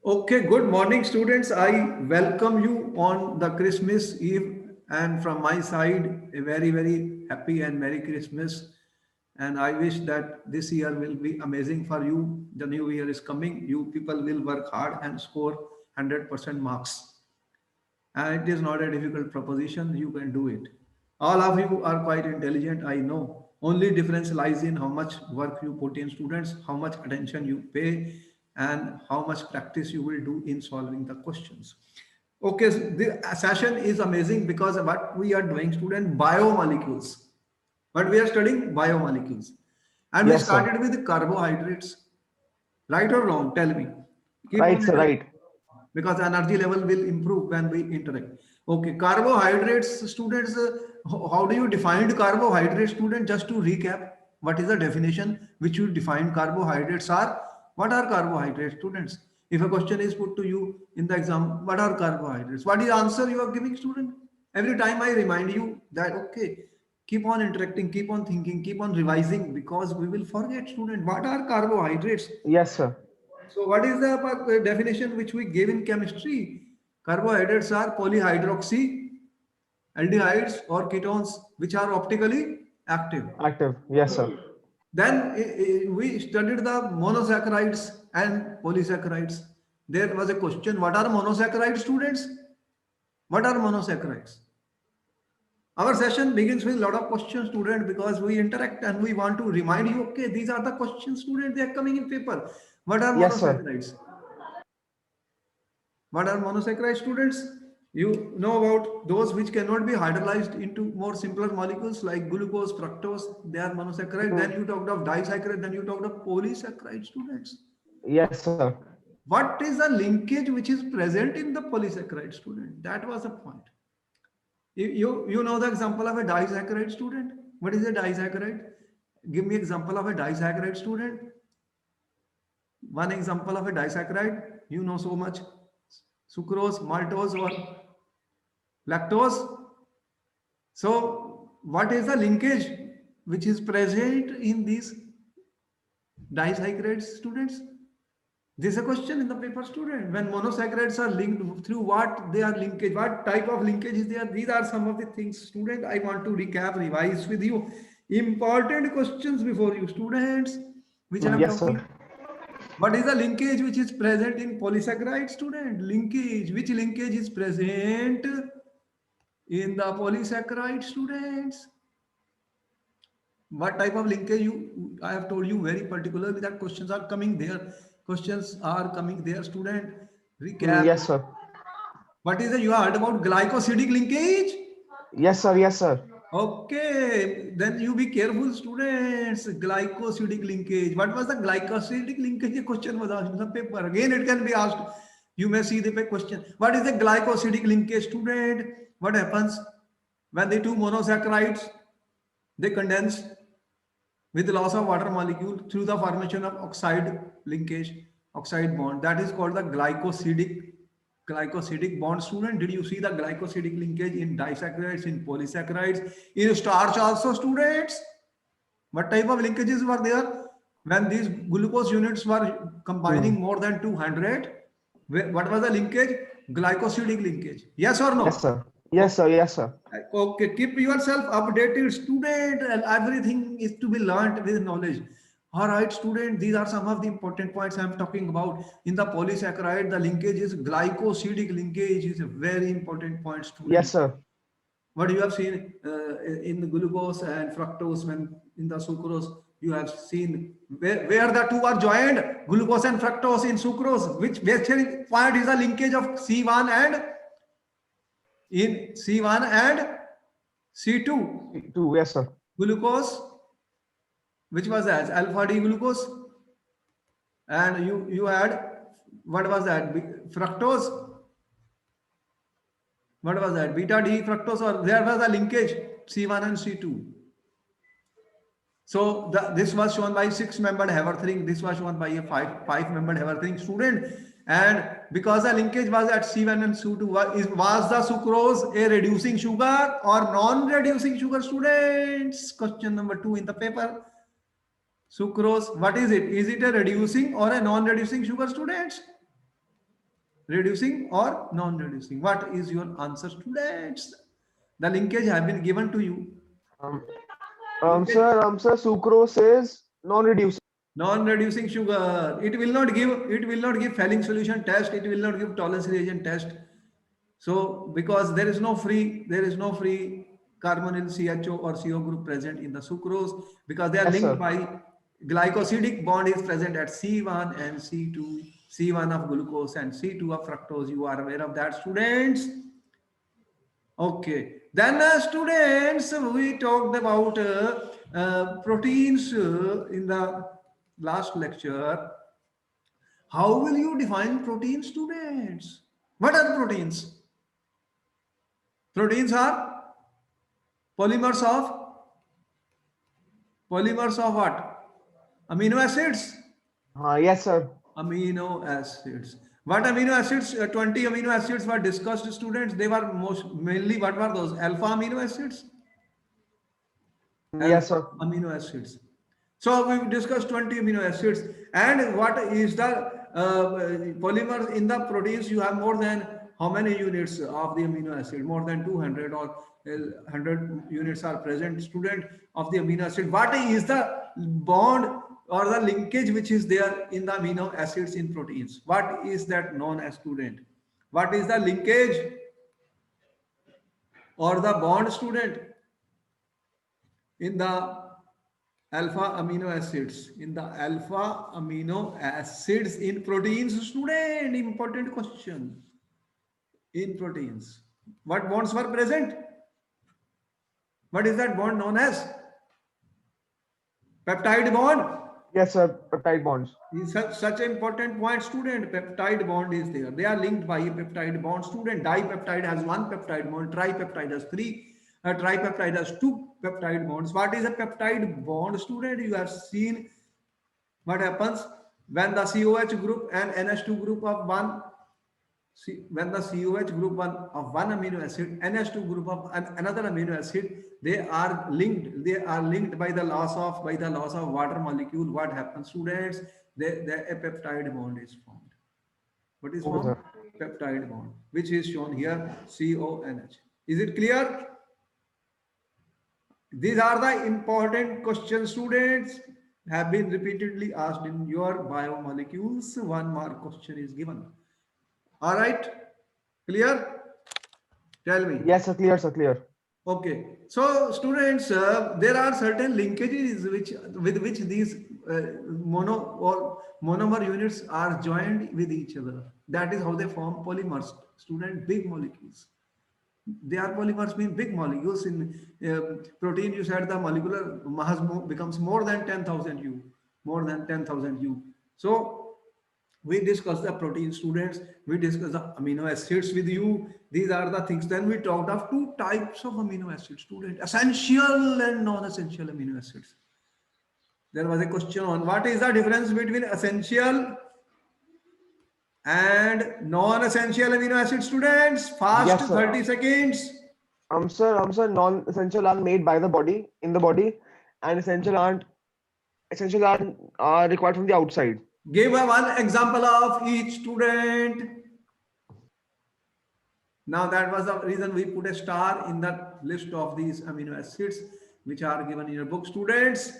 Okay, good morning, students. I welcome you on the Christmas Eve, and from my side, a very, very happy and Merry Christmas. And I wish that this year will be amazing for you. The new year is coming. You people will work hard and score 100% marks. And it is not a difficult proposition. You can do it. All of you are quite intelligent, I know. Only difference lies in how much work you put in, students, how much attention you pay, and how much practice you will do in solving the questions. Okay, so the session is amazing because what we are doing, student, biomolecules. But we are studying biomolecules. And we Yes, sir. started with carbohydrates. Right or wrong? Tell me. Keep Right, on sir. interacting Right. because energy level will improve when we interact. Okay, carbohydrates, students. How do you define carbohydrates, student? Just to recap, what is the definition which you define carbohydrates are? What are carbohydrates, students? If a question is put to you in the exam, what are carbohydrates? What is the answer you are giving, student? Every time I remind you that okay, keep on interacting, keep on thinking, keep on revising because we will forget, student. What are carbohydrates? Yes, sir. So what is the definition which we gave in chemistry? Carbohydrates are polyhydroxy aldehydes or ketones which are optically active. Active. Yes, sir. Then we studied the monosaccharides and polysaccharides. There was a question, what are monosaccharides, students? What are monosaccharides? Our session begins with a lot of questions, student, because we interact and we want to remind you, okay, these are the questions, student, they are coming in paper. What are Yes, sir. monosaccharides? What are monosaccharides, students? You know about those which cannot be hydrolyzed into more simpler molecules like glucose, fructose, they are monosaccharide. Then Mm, you talked of disaccharide, then you talked of polysaccharide, students. yes, sir. What is the linkage which is present in the polysaccharide, student? That was the point. You know the example of a disaccharide, student? What is a disaccharide? Give me example of a disaccharide, student. One example of a disaccharide, you know so much. Sucrose, maltose, or lactose. So, what is the linkage which is present in these disaccharides, students? This is a question in the paper, student. When monosaccharides are linked, through what they are linkage, what type of linkage is there? These are some of the things, student. I want to recap, revise with you. Important questions before you, students, which I am Yes, sir. talking. What is the linkage which is present in polysaccharide, student? Linkage. Which linkage is present in the polysaccharide, students? What type of linkage you? I have told you very particularly that questions are coming there. Questions are coming there, student. Recap. Yes, sir. What is it? You heard about glycosidic linkage? Yes, sir. Yes, sir. Okay, then you be careful, students. Glycosidic linkage. What was the glycosidic linkage? A question was asked in the paper. Again, it can be asked. You may see the question. What is the glycosidic linkage, student? What happens when the two monosaccharides they condense with loss of water molecule through the formation of oxide linkage, oxide bond? That is called the glycosidic bond, student. Did you see the glycosidic linkage in disaccharides, in polysaccharides, in starch also, students? What type of linkages were there when these glucose units were combining Mm, more than 200? What was the linkage? Glycosidic linkage. Yes or yes, no? sir. Yes, sir. Yes, sir. Okay, keep yourself updated, student, and everything is to be learned with knowledge. All right, student, these are some of the important points I'm talking about. In the polysaccharide, the linkage is glycosidic linkage is a very important point, Yes, student. sir. What you have seen in the glucose and fructose, when in the sucrose, you have seen where the two are joined, glucose and fructose in sucrose, which point is the linkage of C1 and in C1 and C2. Two. Yes, sir. Glucose, which was as alpha D glucose, and you had what was that? Fructose. What was that? Beta D fructose, or there was a linkage C1 and C2. So this was shown by six-membered Haverthring. This was shown by a five-membered Haverthring student. And because the linkage was at C1 and C2, was the sucrose a reducing sugar or non-reducing sugar, students? Question number 2 in the paper. Sucrose, what is it? Is it a reducing or a non-reducing sugar, students? reducing or non-reducing? What is your answer, students? The linkage have been given to you. Um, Linkage, sir, sucrose is non-reducing. non-reducing sugar. It will not give Fehling solution test. It will not give Tollens reagent test. So because there is no free carbonyl CHO or CO group present in the sucrose, because they are Yes, linked sir. by glycosidic bond is present at C1 and C2, C1 of glucose and C2 of fructose. You are aware of that, students? Okay. Then, students, we talked about proteins in the last lecture. How will you define protein, students? What are proteins? Proteins are polymers of what? Amino acids. Yes, sir. Amino acids. What amino acids? 20 amino acids were discussed, students. They were mainly, what were those? Alpha amino acids. Yes, Alpha sir. amino acids. So we discussed 20 amino acids. And what is the polymers in the proteins? You have more than how many units of the amino acid? More than 200 or 100 units are present, student, of the amino acid. What is the bond or the linkage which is there in the amino acids in proteins? What is that known as, student? What is the linkage or the bond, student, in the alpha amino acids? In the alpha amino acids in proteins, student, important question. In proteins, what bonds were present? What is that bond known as? Peptide bond. Yes, sir. Peptide bonds. Is such an important point, student. Peptide bond is there. They are linked by a peptide bond, student. Dipeptide has one peptide bond. Tripeptide has three. Tripeptide has two peptide bonds. What is a peptide bond, student? You have seen what happens when the COH group and NH2 group of one. When the COH group of one amino acid, NH2 group of another amino acid, they are linked. They are linked by the loss of water molecule. What happens, students? A peptide bond is formed. What is Okay, formed? sir. Peptide bond, which is shown here, CONH. Is it clear? These are the important questions, students, have been repeatedly asked in your biomolecules. One mark question is given. All right, clear? Tell me. Yes, sir. Clear, sir. Clear. Okay, so students, there are certain linkages with which these monomer units are joined with each other. That is how they form polymers. Student, big molecules. They are polymers, mean big molecules. In protein, you said the molecular mass becomes more than 10,000 U, more than 10,000 U. So we discussed the protein, students. We discussed the amino acids with you. These are the things. Then we talked of two types of amino acids, student: essential and non-essential amino acids. There was a question on what is the difference between essential and non-essential amino acid, students. Fast, Yes, sir. 30 seconds. Sir, non-essential are made by the body, in the body, and essential are required from the outside. Give one example of each, student. Now that was the reason we put a star in the list of these amino acids which are given in your book, students.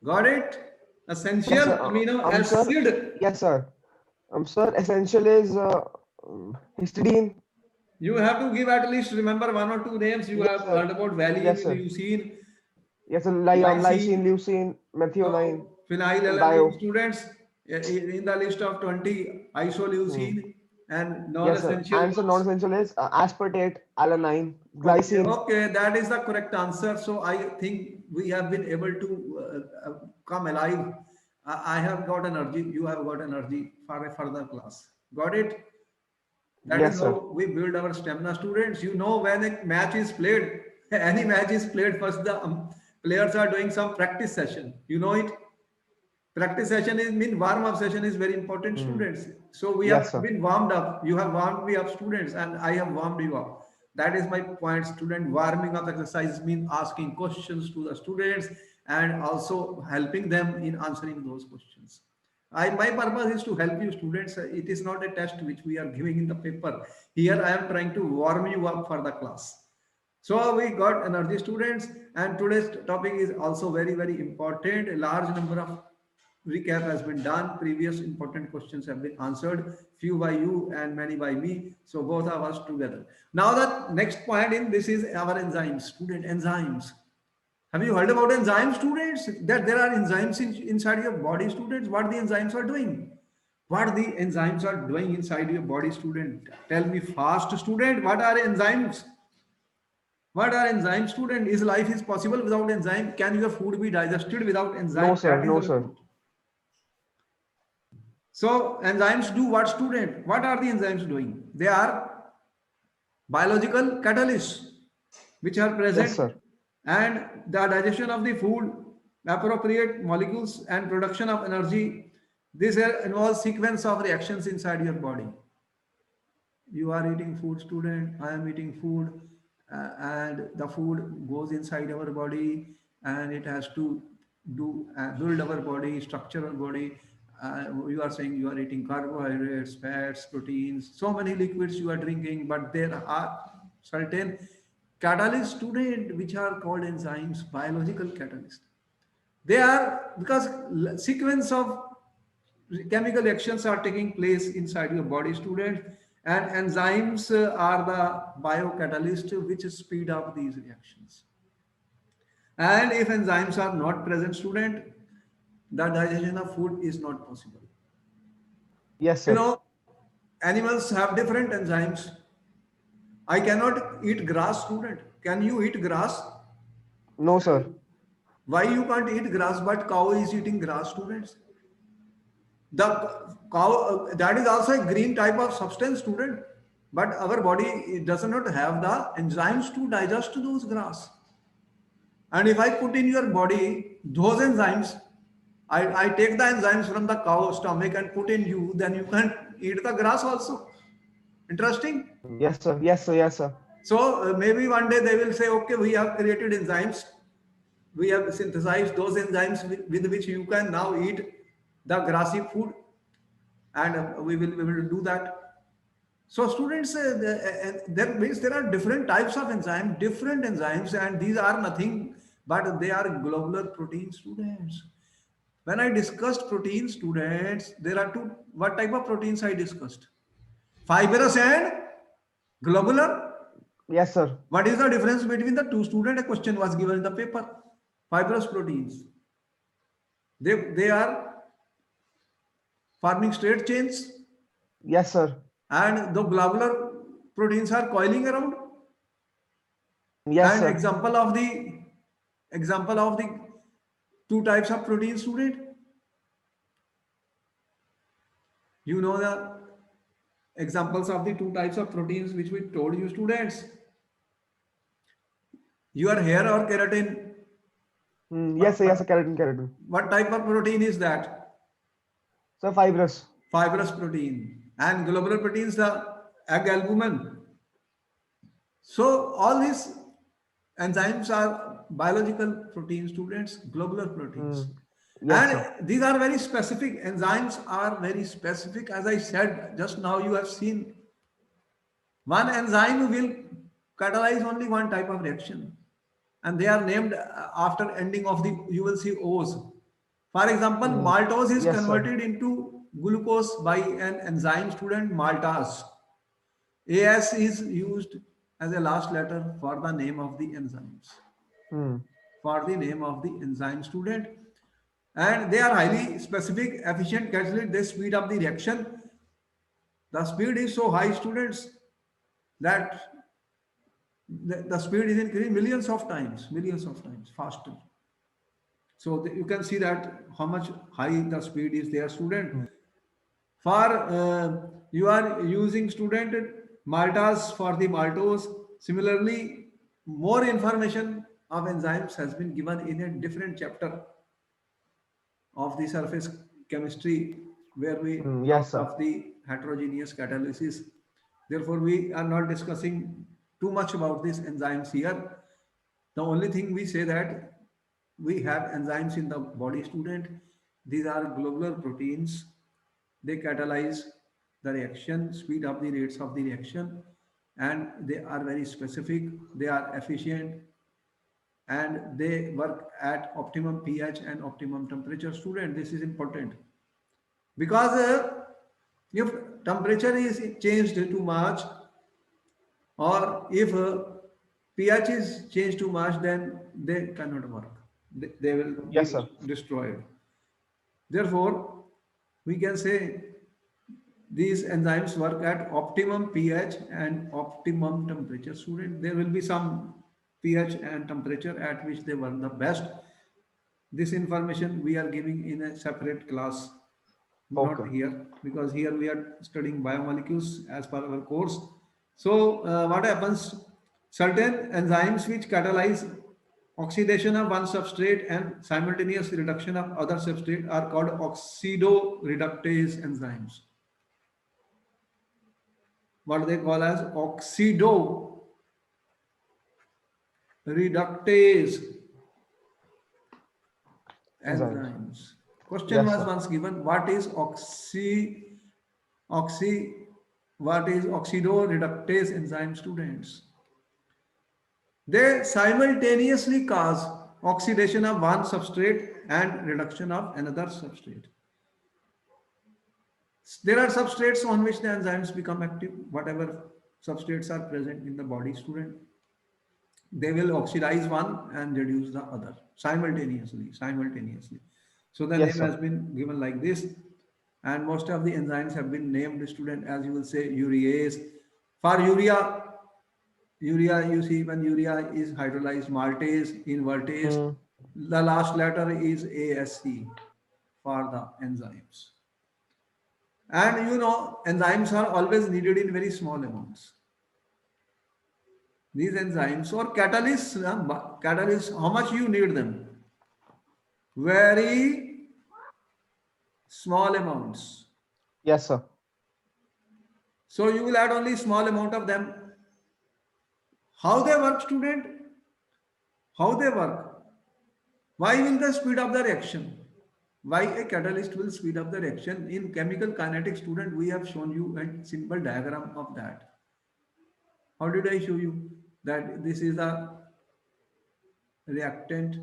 Got it? Essential Yes, sir. amino Sir. acid. Yes, sir. Sir, essential is histidine. You have to give at least, remember, one or two names. You Yes, have sir. heard about valine, Yes, sir. leucine, Yes, sir. Lysine. Lysine, leucine, methionine, phenylalanine, students. In the list of 20, isoleucine and Yes, sir. non-essential. And so non-essential is aspartate, alanine, glycine. Okay, that is the correct answer. So I think we have been able to come alive. I have got energy. You have got energy for a further class. Got it? That Yes, is sir. how we build our stamina, students. You know, when a match is played, any match is played, first the players are doing some practice session. You know it. Practice session is mean warm-up session is very important, students. So we Yes, have sir. been warmed up. You have warmed me up, students, and I have warmed you up. That is my point, student. Warming up exercise means asking questions to the students and also helping them in answering those questions. My purpose is to help you students. It is not a test which we are giving in the paper. Here I am trying to warm you up for the class. So we got energy students, and today's topic is also very, very important. A large number of recap has been done. Previous important questions have been answered, few by you and many by me. So both of us together. Now the next point in this is our enzymes, student enzymes. Have you heard about enzymes, students? That there are enzymes inside your body, students. What the enzymes are doing? What the enzymes are doing inside your body, student? Tell me fast, student. What are enzymes? What are enzymes, student? Is life is possible without enzyme? Can your food be digested without No, enzyme? sir. That is No, our sir. point. So enzymes do what, student? What are the enzymes doing? They are biological catalysts which are Yes, present, sir. and the digestion of the food, appropriate molecules and production of energy. This involves sequence of reactions inside your body. You are eating food, student. I am eating food, and the food goes inside our body, and it has to do build our body, structure our body. You are saying you are eating carbohydrates, fats, proteins, so many liquids you are drinking, but there are certain catalysts, student, which are called enzymes, biological catalysts. They are because sequence of chemical reactions are taking place inside your body, student, and enzymes are the biocatalyst which speed up these reactions. And if enzymes are not present, student, the digestion of food is not possible. Yes, You sir. know, animals have different enzymes. I cannot eat grass, student. Can you eat grass? No, sir. Why you can't eat grass but cow is eating grass, students? The cow, that is also a green type of substance, student, but our body, it does not have the enzymes to digest those grass. And if I put in your body those enzymes, I take the enzymes from the cow stomach and put in you, then you can eat the grass also. Interesting. Yes, sir. Yes, sir. Yes, sir. So maybe one day they will say, okay, we have created enzymes, we have synthesized those enzymes with which you can now eat the grassy food, and we will do that. So students, that means there are different types of different enzymes, and these are nothing but they are globular protein, students. When I discussed protein, students, there are two. What type of proteins I discussed? Fibrous and globular. Yes, sir. What is the difference between the two, student? A question was given in the paper. Fibrous proteins. They are forming straight chains, Yes, sir. and the globular proteins are coiling around. Yes, And sir. example of the two types of protein, student. You know the examples of the two types of proteins which we told you, students. Your hair or keratin. Yes, What, sir. Yes, sir. what, Keratin, keratin. what type of protein is that? Sir, fibrous. Fibrous protein. And globular proteins, the egg albumin. So all these enzymes are biological protein, students, globular proteins. Yes, sir. And these are very specific. Enzymes are very specific. As I said just now, you have seen one enzyme will catalyze only one type of reaction. And they are named after ending of the, you will see O's. For example, maltose is Yes, sir. converted into glucose by an enzyme, student, maltase. AS is used as a last letter for the name of the enzymes. Hmm. For the name of the enzyme, student. And they are highly specific, efficient catalyst. They speed up the reaction. The speed is so high, students, that the speed is increasing millions of times faster. So you can see that how much high the speed is there, student. For you are using, student, maltase for the maltose. Similarly, more information of enzymes has been given in a different chapter of the surface chemistry, where we Yes, talked sir. of the heterogeneous catalysis. Therefore, we are not discussing too much about these enzymes here. The only thing we say that we have enzymes in the body, student, These are globular proteins. They catalyze the reaction, speed up the rates of the reaction, and they are very specific. They are efficient, and they work at optimum pH and optimum temperature. Student, this is important because if temperature is changed too much, or if pH is changed too much, then they cannot work. They will Yes, be sir. destroyed. Therefore, we can say these enzymes work at optimum pH and optimum temperature. Student, there will be some pH and temperature at which they work the best. This information we are giving in a separate class, Okay. not here, because here we are studying biomolecules as per our course. So, what happens? Certain enzymes which catalyze oxidation of one substrate and simultaneous reduction of other substrate are called oxidoreductase enzymes. What they call as oxidoreductase Enzymes. enzymes. Question Yes, was sir. once given: what is oxy what is oxidoreductase enzyme? Students, they simultaneously cause oxidation of one substrate and reduction of another substrate. There are substrates on which the enzymes become active. Whatever substrates are present in the body, student, they will oxidize one and reduce the other simultaneously. So the Yes, name sir. has been given like this, and most of the enzymes have been named, student, as you will say urease. For urea, you see, when urea is hydrolyzed, maltase, invertase, Hmm. the last letter is ASE for the enzymes. And you know, enzymes are always needed in very small amounts. These enzymes or catalysts, how much you need them? Very small amounts. Yes, sir. So you will add only small amount of them. How they work, student? How they work? Why will they speed up the reaction? Why a catalyst will speed up the reaction? In chemical kinetics, student, we have shown you a simple diagram of that. How did I show you that this is a reactant,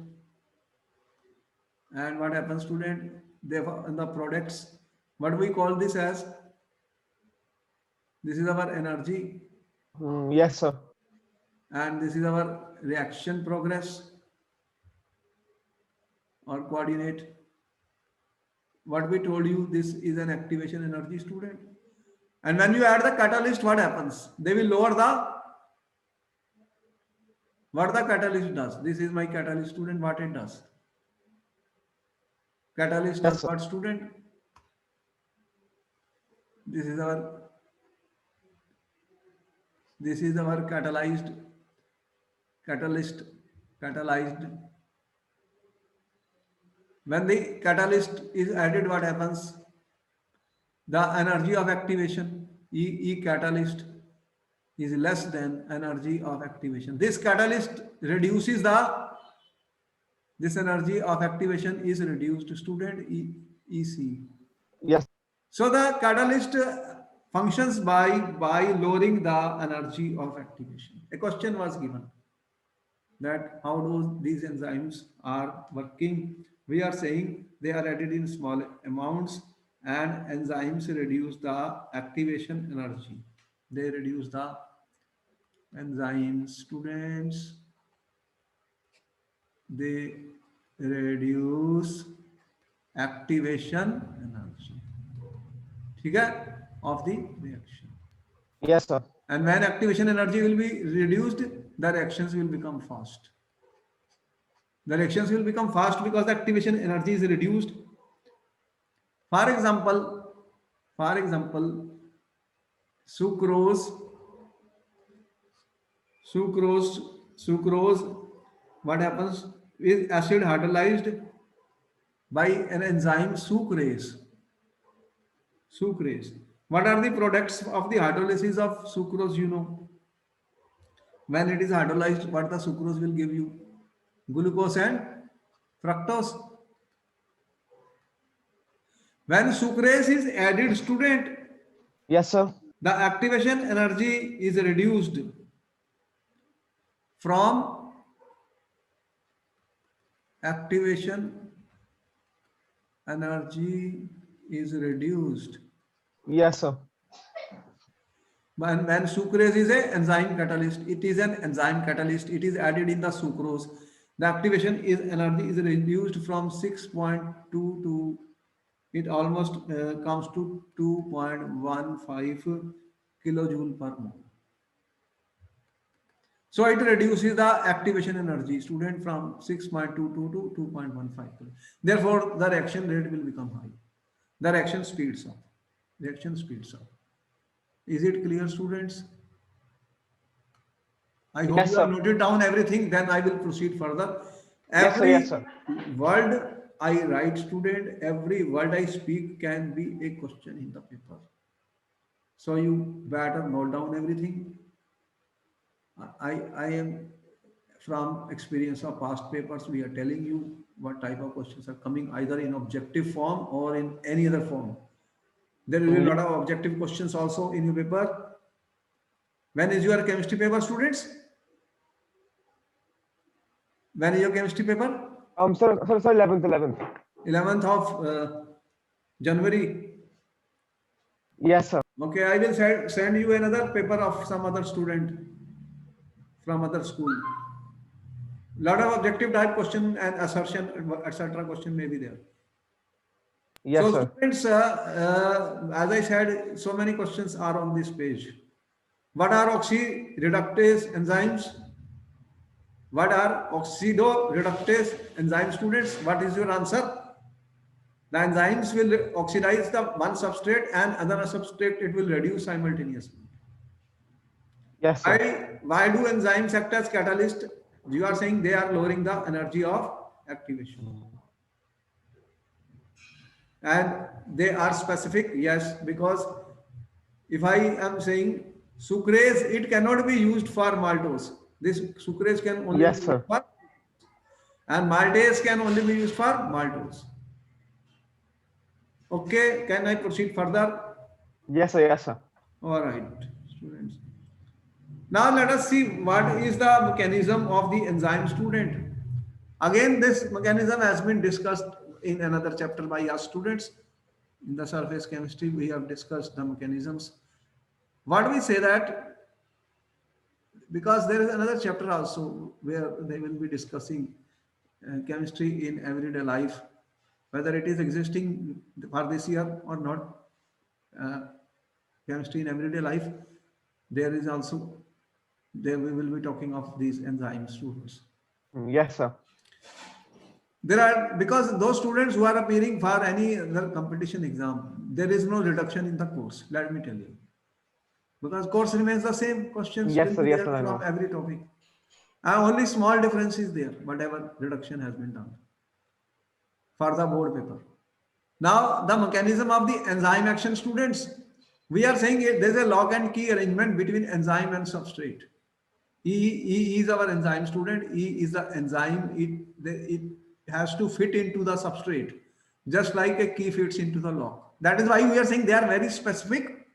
and what happens, student? Therefore, in the products, what we call this as, this is our energy, Hmm. Yes, sir. and this is our reaction progress or coordinate. What we told you, this is an activation energy, student. And when you add the catalyst, what happens? They will lower the, what the catalyst does. This is my catalyst, student, what it does. Catalyst Yes, does sir. what, student? This is our, this is our catalyst, catalyzed. When the catalyst is added, what happens? The energy of activation, E catalyst, is less than energy of activation. This catalyst reduces the, this energy of activation is reduced to, student, EC. Yes. So the catalyst functions by lowering the energy of activation. A question was given that how do these enzymes are working. We are saying they are added in small amounts, and enzymes reduce the activation energy. They reduce the enzymes, students, they reduce activation energy, ठीक है, of the reaction. Yes, sir. And when activation energy will be reduced, the reactions will become fast. The reactions will become fast because the activation energy is reduced. For example, for example, sucrose, sucrose, sucrose. What happens is acid hydrolyzed by an enzyme sucrase. Sucrase. What are the products of the hydrolysis of sucrose? You know, when it is hydrolyzed, what the sucrose will give you? Glucose and fructose. When sucrase is added, student, Yes, sir. the activation energy is reduced from activation energy is reduced Yes, sir. when sucrase is a enzyme catalyst. It is an enzyme catalyst. It is added in the sucrose. The activation is energy is reduced from 6.2 to it almost comes to 2.15 kilojoule per mole. So it reduces the activation energy, student, from 6.22 to 2.15. Therefore, the reaction rate will become high. The reaction speeds up. Reaction speeds up. Is it clear, students? I hope Yes, you have sir. noted down everything. Then I will proceed further. Yes, sir. Yes, Every sir. word I write, student, every word I speak can be a question in the paper. So you better note down everything. I am from experience of past papers, we are telling you what type of questions are coming either in objective form or in any other form. There will be a lot of objective questions also in your paper. When is your chemistry paper, students? When is your chemistry paper? Sir, 11th. 11th of January. Yes, sir. Okay, I will send you another paper of some other student from other school. Lot of objective type question and assertion, etc. question may be there. Yes, So sir. students, as I said, so many questions are on this page. What are oxidoreductase enzymes? What are oxidoreductase enzymes, students? What is your answer? The enzymes will oxidize the one substrate and other substrate it will reduce simultaneously. Yes, sir. Why do enzymes act as catalyst? You are saying they are lowering the energy of activation. And they are specific, yes, because if I am saying sucrase, it cannot be used for maltose. This sucrase can only be Yes, used sir. for, and maltase can only be used for maltose. Okay, can I proceed further? Yes, sir. Yes, sir. All right, students. Now let us see what is the mechanism of the enzyme, student. Again, this mechanism has been discussed in another chapter by us students. In the surface chemistry, we have discussed the mechanisms. What we say that, because there is another chapter also where they will be discussing chemistry in everyday life, whether it is existing for this year or not. Uh, Chemistry in everyday life, there is also, there we will be talking of these enzyme students. Yes, sir. There are, because those students who are appearing for any other competition exam, there is no reduction in the course, let me tell you. Because course remains the same, questions will Yes, sir. be Yes, there sir. I from know. every topic. Only small difference is there, whatever reduction has been done for the board paper. Now, the mechanism of the enzyme action, students, we are saying it, there's a lock and key arrangement between enzyme and substrate. E is our enzyme, student. E is the enzyme. It has to fit into the substrate, just like a key fits into the lock. That is why we are saying they are very specific.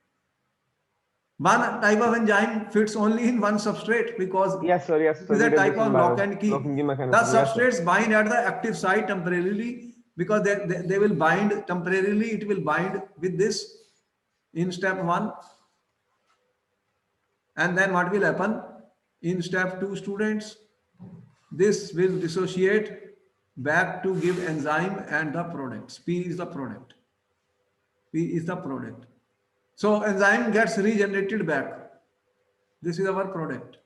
One type of enzyme fits only in one substrate because Yes, sir. Yes, it sir. is We a did type this in of lock bio. and key. Locking key The mechanism. Yes, sir. substrates bind at the active site temporarily because they will bind temporarily. It will bind with this in step 1. And then what will happen in step 2, students? This will dissociate back to give enzyme and the products. P is the product. P is the product. So enzyme gets regenerated back. This is our product.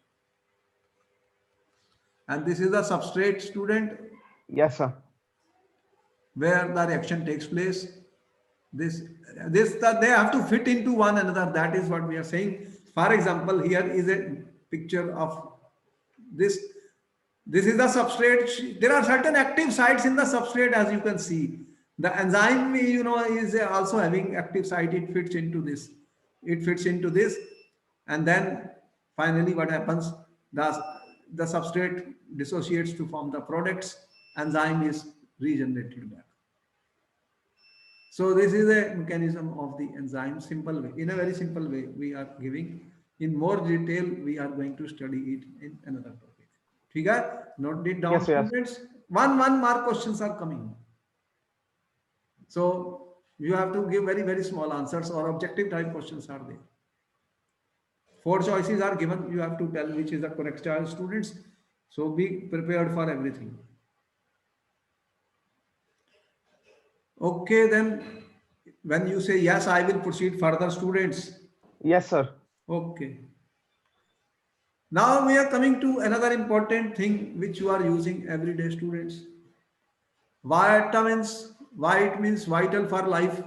And this is the substrate, student, Yes, sir. where the reaction takes place. This, they have to fit into one another. That is what we are saying. For example, here is a picture of this. This is the substrate. There are certain active sites in the substrate, as you can see. The enzyme, is also having active site. It fits into this. It fits into this, and then finally, what happens? The substrate dissociates to form the products. Enzyme is regenerated back. So this is a mechanism of the enzyme, simple way. In a very simple way, we are giving. In more detail, we are going to study it in another topic. ठीक है? Note it down, Yes, yes. students. One mark questions are coming. So you have to give very, very small answers, or objective type questions are there. 4 choices are given. You have to tell which is the correct choice, students. So be prepared for everything. Okay, then when you say yes, I will proceed further, students. Yes, sir. Okay. Now we are coming to another important thing which you are using every day, students. Vitamins. Why it means vital for life.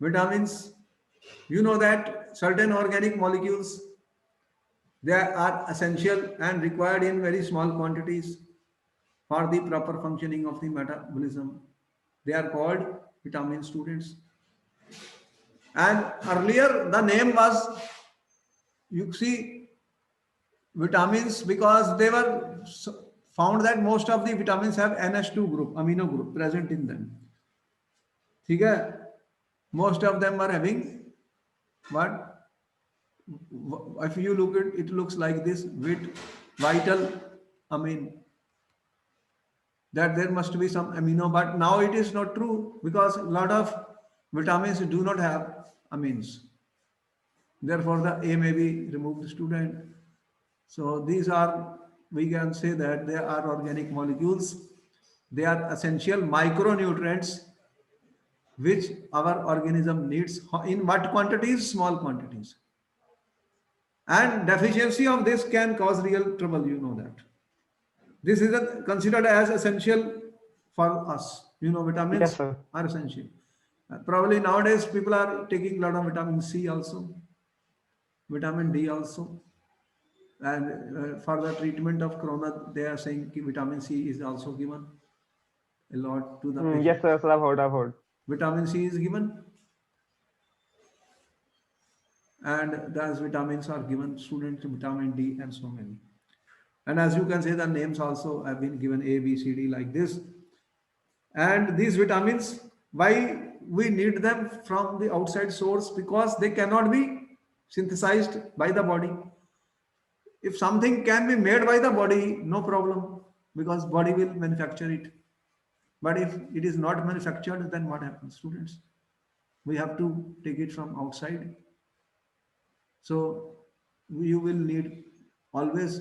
Vitamins. You know that certain organic molecules, they are essential and required in very small quantities for the proper functioning of the metabolism. They are called vitamin, students. And earlier the name was, you see, vitamins, because they were found that most of the vitamins have NH2 group, amino group present in them. ठीक है? Most of them are having what? If you look at it, looks like this with vital amine, that there must be some amino, but now it is not true, because a lot of vitamins do not have amines. Therefore the A may be removed, student. So these are, we can say that they are organic molecules. They are essential micronutrients which our organism needs. In what quantities? Small quantities. And deficiency of this can cause real trouble, you know that. This is considered as essential for us. You know, Yes, vitamins sir. are essential. Probably nowadays people are taking a lot of vitamin C also, vitamin D also. And for the treatment of corona, they are saying vitamin C is also given a lot to the Yes, patient. sir. Sir, I've heard. I've heard. Vitamin C is given, and those vitamins are given students, vitamin D and so many. And as you can say, the names also have been given A, B, C, D like this. And these vitamins, why we need them from the outside source? Because they cannot be synthesized by the body. If something can be made by the body, no problem, because body will manufacture it. But if it is not manufactured, then what happens, students? We have to take it from outside. So you will need always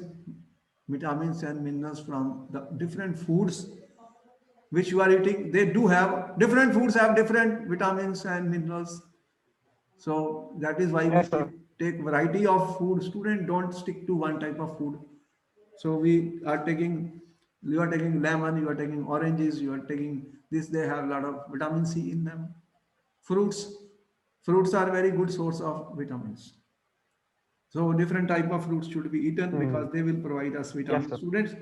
vitamins and minerals from the different foods which you are eating. They do have, different foods have different vitamins and minerals. So that is why we Yes, sir. take variety of food. Student, don't stick to one type of food. So we are taking, you are taking lemon, you are taking oranges, you are taking this, they have a lot of vitamin C in them. Fruits, fruits are very good source of vitamins. So different type of fruits should be eaten because they will provide us Yes, vitamins, sir. students.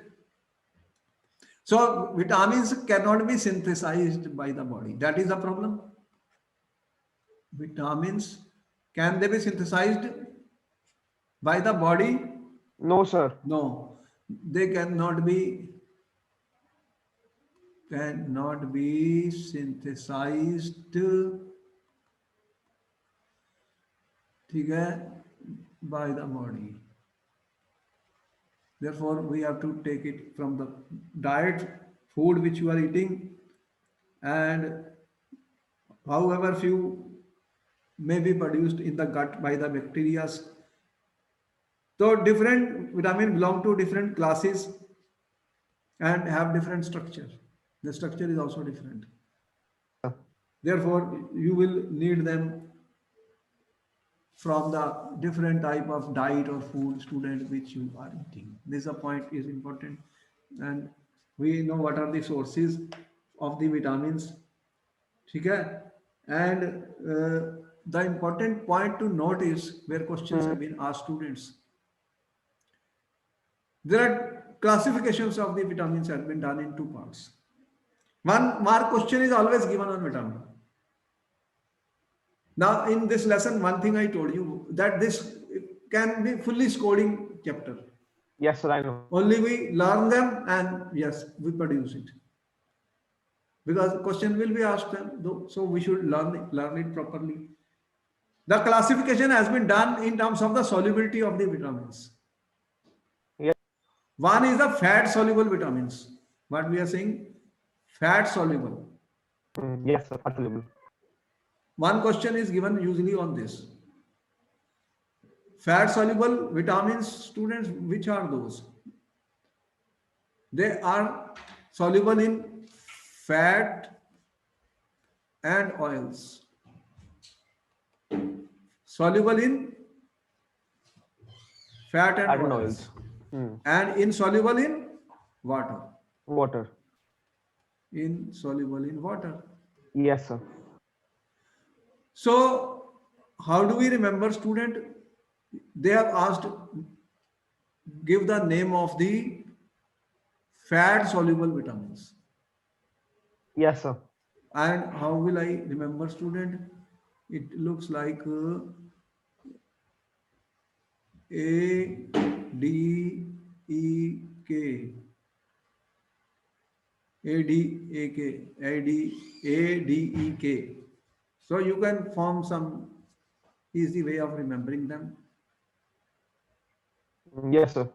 So vitamins cannot be synthesized by the body. That is the problem. Vitamins, can they be synthesized by the body? No, sir. No, they cannot be synthesized, ठीक है, by the body. Therefore, we have to take it from the diet, food which you are eating, and however few may be produced in the gut by the bacteria. So different vitamin belong to different classes and have different structure. The structure is also different. Therefore, you will need them from the different type of diet or food, student, which you are eating. This point is important, and we know what are the sources of the vitamins. Okay? And the important point to note is where questions have been asked, students. There are classifications of the vitamins have been done in 2 parts. One mark question is always given on vitamin. Now, in this lesson, one thing I told you that this can be fully scoring chapter. Yes, sir. I know. Only we learn them and yes, we produce it. because the question will be asked them, so we should learn it properly. The classification has been done in terms of the solubility of the vitamins. Yes. One is the fat soluble vitamins. What we are saying, fat soluble. Yes, sir. Absolutely. One question is given usually on this. Fat soluble vitamins, students, which are those? They are soluble in fat and oils. Soluble in fat and Fat and oils. oils. And insoluble in water. Water. Insoluble in water. Yes, sir. So, how do we remember, student? They have asked, give the name of the fat soluble vitamins. Yes, sir. And how will I remember, student? It looks like A D E K. A D A K. A D E K. So you can form some easy way of remembering them. Yes, sir.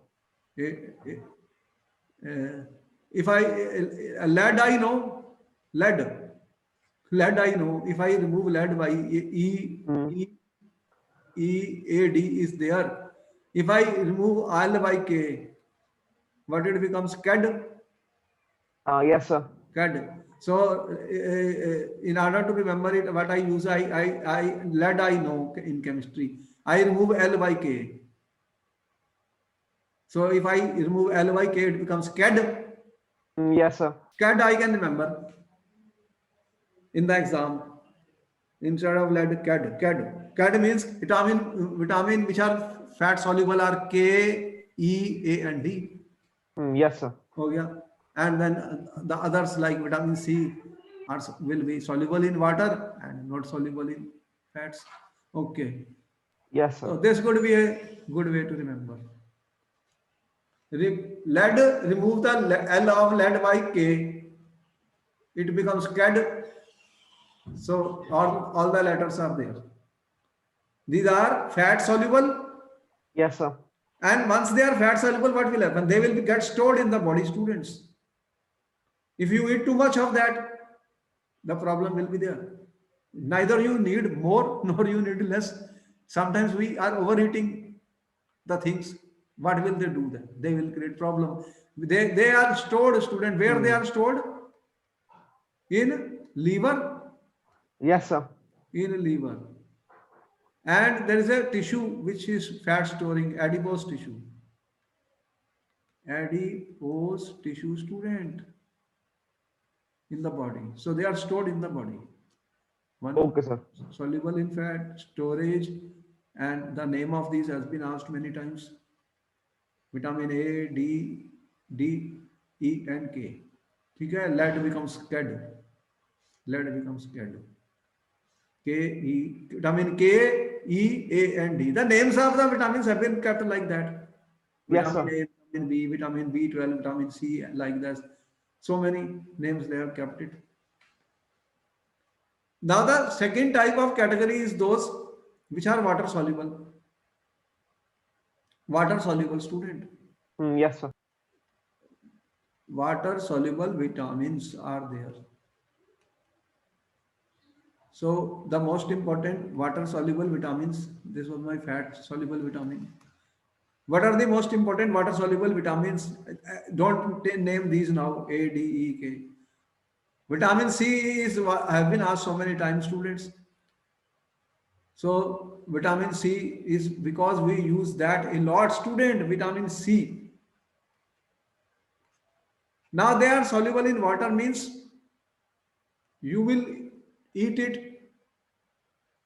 If I lead, I know lead. Lead, I know. If I remove lead by E A D is there. If I remove L by K, what it becomes? CAD. Yes, sir. CAD. So in order to remember it, what I use, I lead I know in chemistry. I remove L by K. So if I remove L by K, it becomes CAD. Yes, sir. CAD I can remember in the exam. Instead of lead, CAD. CAD means vitamin which are fat soluble are K, E, A, and D. Yes, sir. Oh yeah. And then the others like vitamin C will be soluble in water and not soluble in fats. Okay. Yes, sir. So this could be a good way to remember. Lead, remove the L of lead by K, it becomes CAD. So all the letters are there. These are fat soluble, Yes, sir. and once they are fat soluble, what will happen? They will get stored in the body, students. If you eat too much of that, the problem will be there. Neither you need more nor you need less. Sometimes we are overeating the things. What will they do then? They will create problem. They are stored, student. Where they are stored? In liver. Yes, sir. In liver. And there is a tissue which is fat storing, adipose tissue. Adipose tissue, student, in the body. So they are stored in the body. One Okay, sir. soluble in fat, storage, and the name of these has been asked many times. Vitamin A, D, E, and K. Okay, lead becomes CAD. Lead becomes CAD. Vitamin K, E, A, and D. The names of the vitamins have been kept like that. Yes, Vitamin sir. A, vitamin B, vitamin B12, vitamin C, like that. So many names they have kept it. Now the second type of category is those which are water soluble. Water soluble, student. Yes, sir. Water soluble vitamins are there. So the most important water soluble vitamins, this was my fat soluble vitamin. What are the most important water soluble vitamins? Don't name these now, A, D, E, K. Vitamin C is, have been asked so many times, students. So vitamin C is because we use that a lot, student, vitamin C. Now they are soluble in water means you will eat it,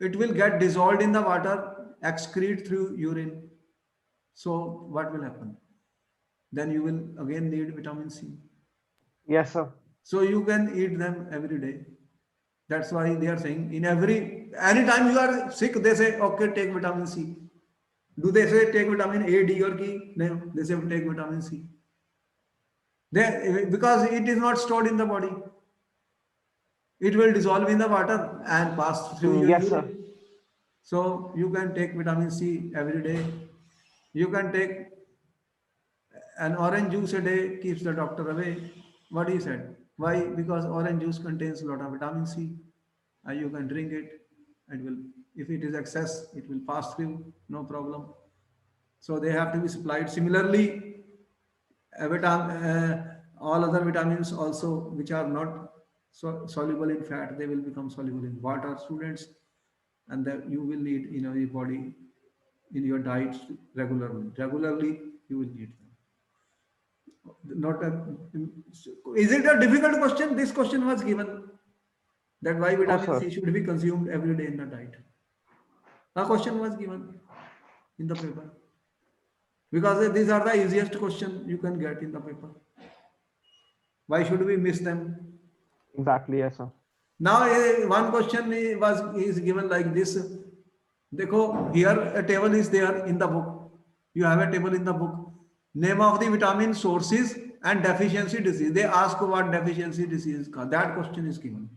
it will get dissolved in the water, excrete through urine. So what will happen? Then you will again need vitamin C. Yes, sir. So you can eat them every day. That's why they are saying anytime you are sick, they say, okay, take vitamin C. Do they say take vitamin A, D, or K? No, they say take vitamin C. Because it is not stored in the body. It will dissolve in the water and pass through your Yes, sir. urine. So you can take vitamin C every day. You can take an orange juice a day, keeps the doctor away. What he said. Why? Because orange juice contains a lot of vitamin C. And you can drink it. It will, if it is excess, it will pass through, no problem. So they have to be supplied. Similarly, all other vitamins also, which are not soluble in fat, they will become soluble in water, students, and that you will need in your body, in your diet regularly. Regularly, you will need them. Not a, is it a difficult question? This question was given that why No, vitamin sir. C should be consumed every day in the diet. A question was given in the paper because these are the easiest question you can get in the paper. Why should we miss them? Exactly, yes, sir. Now, one question is given like this. देखो, here a table is there in the book. You have a table in the book. Name of the vitamin sources and deficiency disease. They ask what deficiency disease is. That question is given.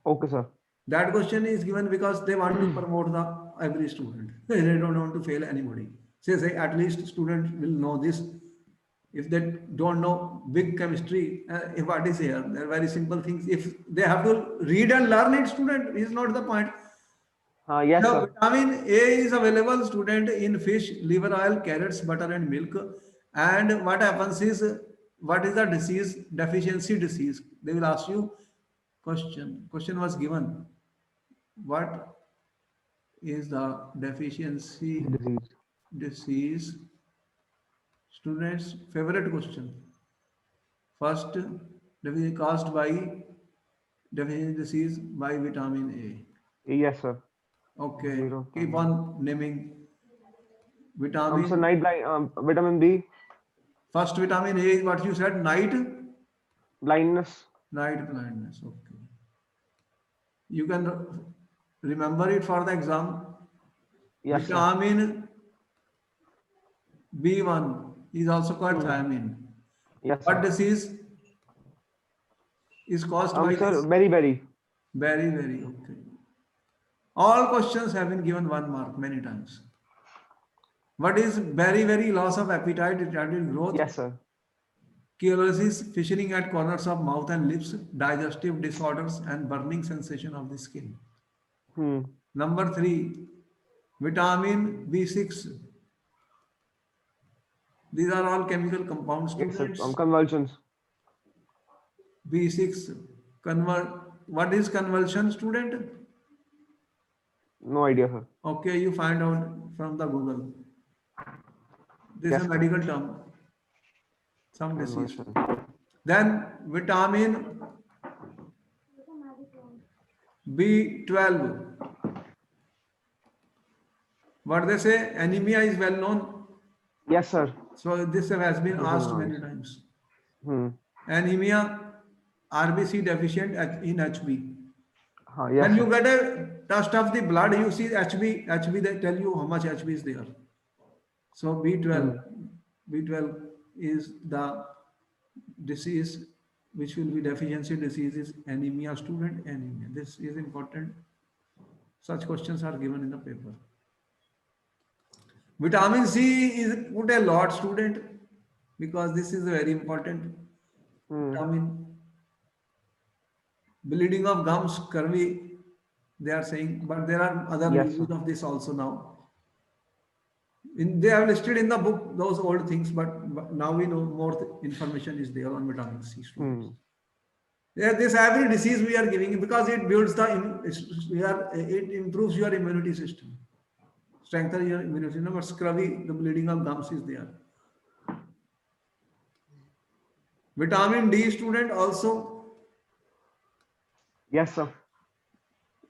Okay, sir. That question is given because they want to promote the every student. They don't want to fail anybody. Say at least student will know this. If they don't know big chemistry, what is here? They're very simple things. If they have to read and learn it, student is not the point. Yes, The sir. vitamin A is available, student, in fish, liver oil, carrots, butter, and milk. And what happens is, what is the disease? Deficiency disease. They will ask you question. Question was given. What is the deficiency Disease. disease? Students' favorite question. First, deficiency caused by deficiency disease by vitamin Yes, sir. A. Okay, Zero. keep on naming So vitamin. night blind, vitamin B, First vitamin A is what you said, night, blindness. night blindness. Okay. You can remember it for the exam. Yes, sir. Vitamin B1 is also called Hmm. thiamine. Yes, What sir. disease is caused by Sir, this? very. Very okay. All questions have been given 1 mark many times. What is very loss of appetite, retarded growth, Yes, sir. chelosis, fissuring at corners of mouth and lips, digestive disorders, and burning sensation of the skin. Hmm. Number 3, vitamin B6. These are all chemical compound, Yes, sir. students. Convulsions. B6 convert. What is convulsion, student? No idea, sir. Okay, you find out from the Google. This is Yes, a sir. medical term. Some disease. Convulsion. Then vitamin B12. What they say, anemia is well known. Yes, sir. So this has been This is asked nice. many times. Hmm. Anemia, RBC deficient in HB. Yes, When sir. you get a test of the blood, you see HB, they tell you how much HB is there. So Hmm. B12 is the disease which will be deficiency disease is anemia, student, anemia. This is important. Such questions are given in the paper. Vitamin C is put a lot, student, because this is very important. Hmm. Vitamin, bleeding of gums, scurvy, they are saying, but there are other Yes, sir. uses of this also now. They have listed in the book those old things, but now we know more information is there on vitamin C, students. Hmm. Yeah, this every disease we are giving because it builds it improves your immunity system, strengthen your immunity system. But scurvy, the bleeding of gums is there. Vitamin D, student, also Yes, sir.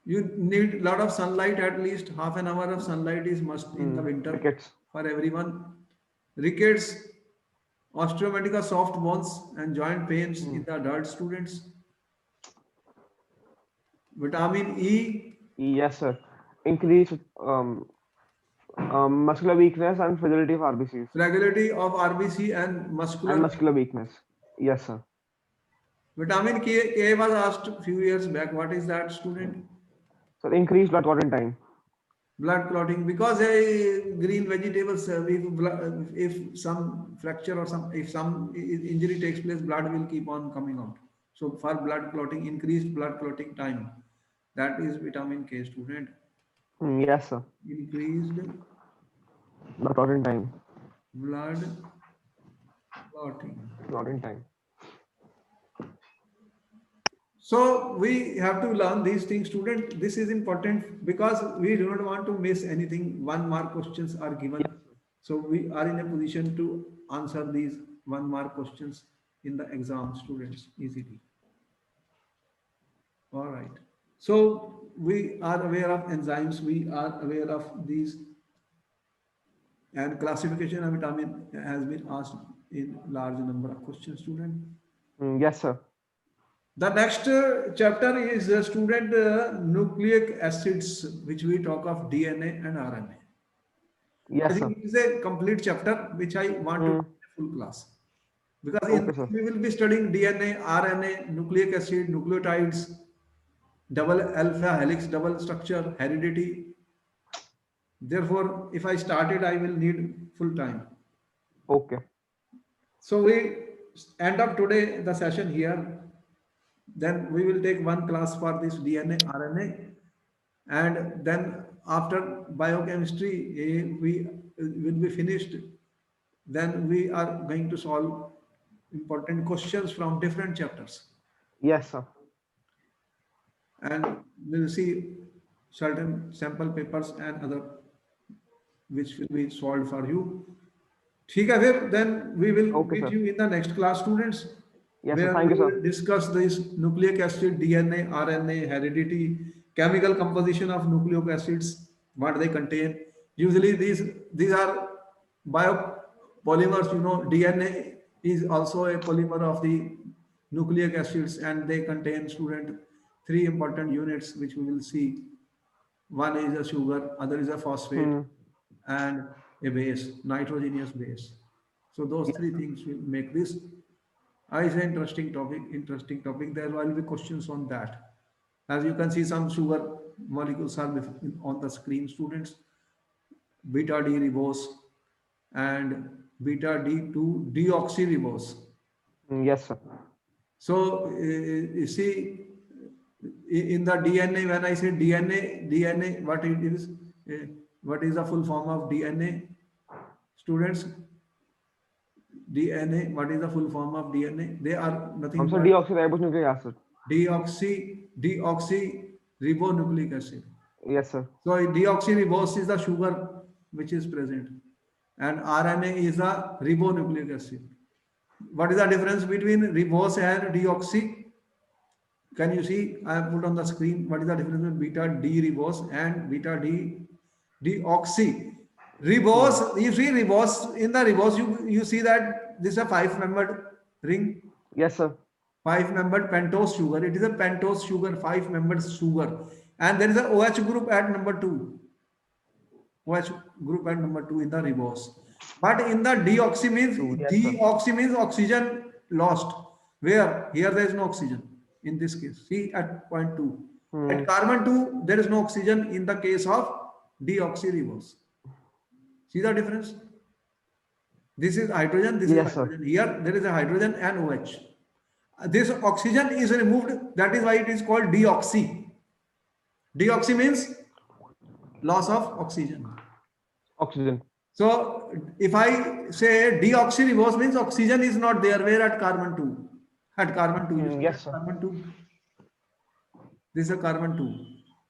you need a lot of sunlight, at least half an hour of sunlight is must in the Hmm. winter Rickets. for everyone. Rickets, osteomyelitis, soft bones and joint pains Hmm. in the adult students. Vitamin E, Yes, sir. Increase um, muscular weakness and fragility of RBCs fragility of RBC and and muscular. muscular weakness. Yes, sir. Vitamin K was asked a few years back. What is that, student? So increased blood clotting time. Blood clotting, because green vegetables, if some fracture or if some injury takes place, blood will keep on coming out. So for blood clotting, increased blood clotting time, that is vitamin K, student. Yes, sir. Increased Blood clotting time. blood clotting. Clotting time. So we have to learn these things, student. This is important because we do not want to miss anything. 1 mark questions are given. So we are in a position to answer these 1 mark questions in the exam, students, easily. All right. So we are aware of enzymes. We are aware of these, and classification of vitamin has been asked in large number of questions, student. Yes, sir. The next chapter is student nucleic acids, which we talk of DNA and RNA. I Yes, sir. think it is a complete chapter which I want to Hmm. full class, because in Okay, this sir. we will be studying DNA, RNA, nucleic acid, nucleotides, double alpha helix, double structure, heredity. Therefore, if I started, I will need full time. Okay. So we end up today the session here. Then we will take one class for this DNA, RNA, and then after biochemistry, we will be finished. Then we are going to solve important questions from different chapters, Yes, sir. and we'll see certain sample papers and other which will be solved for you. ठीक है फिर, then we will Okay, meet sir. you in the next class, students, Yes, sir. where Thank we you, sir. will discuss this nucleic acid, DNA, RNA, heredity, chemical composition of nucleic acids, what they contain. Usually these are biopolymers. DNA is also a polymer of the nucleic acids, and they contain, student, 3 important units which we will see. One is a sugar, other is a phosphate, Hmm. and a base, nitrogenous base. So those Yes, three sir. things will make this. Is an interesting topic. Interesting topic. There will be questions on that. As you can see, some sugar molecules are on the screen, students. Beta D ribose and beta D2 deoxyribose. Yes, sir. So you see, in the DNA, when I say DNA, what it is, what is the full form of DNA, students? DNA, what is the full form of DNA? They are nothing So but deoxyribonucleic acid. deoxyribonucleic acid. Yes, sir. So deoxyribose is the sugar which is present, and RNA is the ribonucleic acid. What is the difference between ribose and deoxy? Can you see? I have put on the screen. What is the difference between beta D ribose and beta D deoxy? Hmm. Ribose, you see ribose, in the ribose, you see that this is a 5-membered ring, Yes, sir. 5-membered pentose sugar. It is a pentose sugar, 5-membered sugar. And there is a OH group at number 2. OH group at number 2 in the ribose. But in the Yes, sir. deoxy means oxygen lost. Where? Here there is no oxygen in this case. See at point 2. Hmm. At carbon 2, there is no oxygen in the case of deoxyribose. See the difference? This is hydrogen, this is Yes, sir. hydrogen. Here there is a hydrogen and OH. This oxygen is removed. That is why it is called deoxy. Deoxy means loss of oxygen. Oxygen. So if I say deoxyribose means oxygen is not there. Where at carbon 2? At carbon 2, you see Yes, at sir. carbon 2. This is a carbon 2.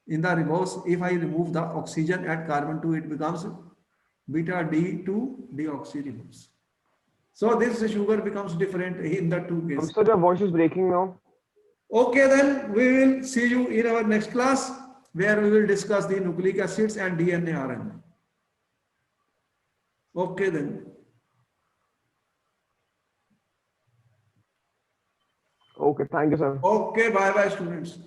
In the ribose, if I remove the oxygen at carbon 2, it becomes beta D2 deoxyribose. So this sugar becomes different in the two cases. So your voice is breaking now. Okay, then we will see you in our next class, where we will discuss the nucleic acids and DNA, RNA. Okay, then. Okay, thank you, sir. Okay, bye bye, students.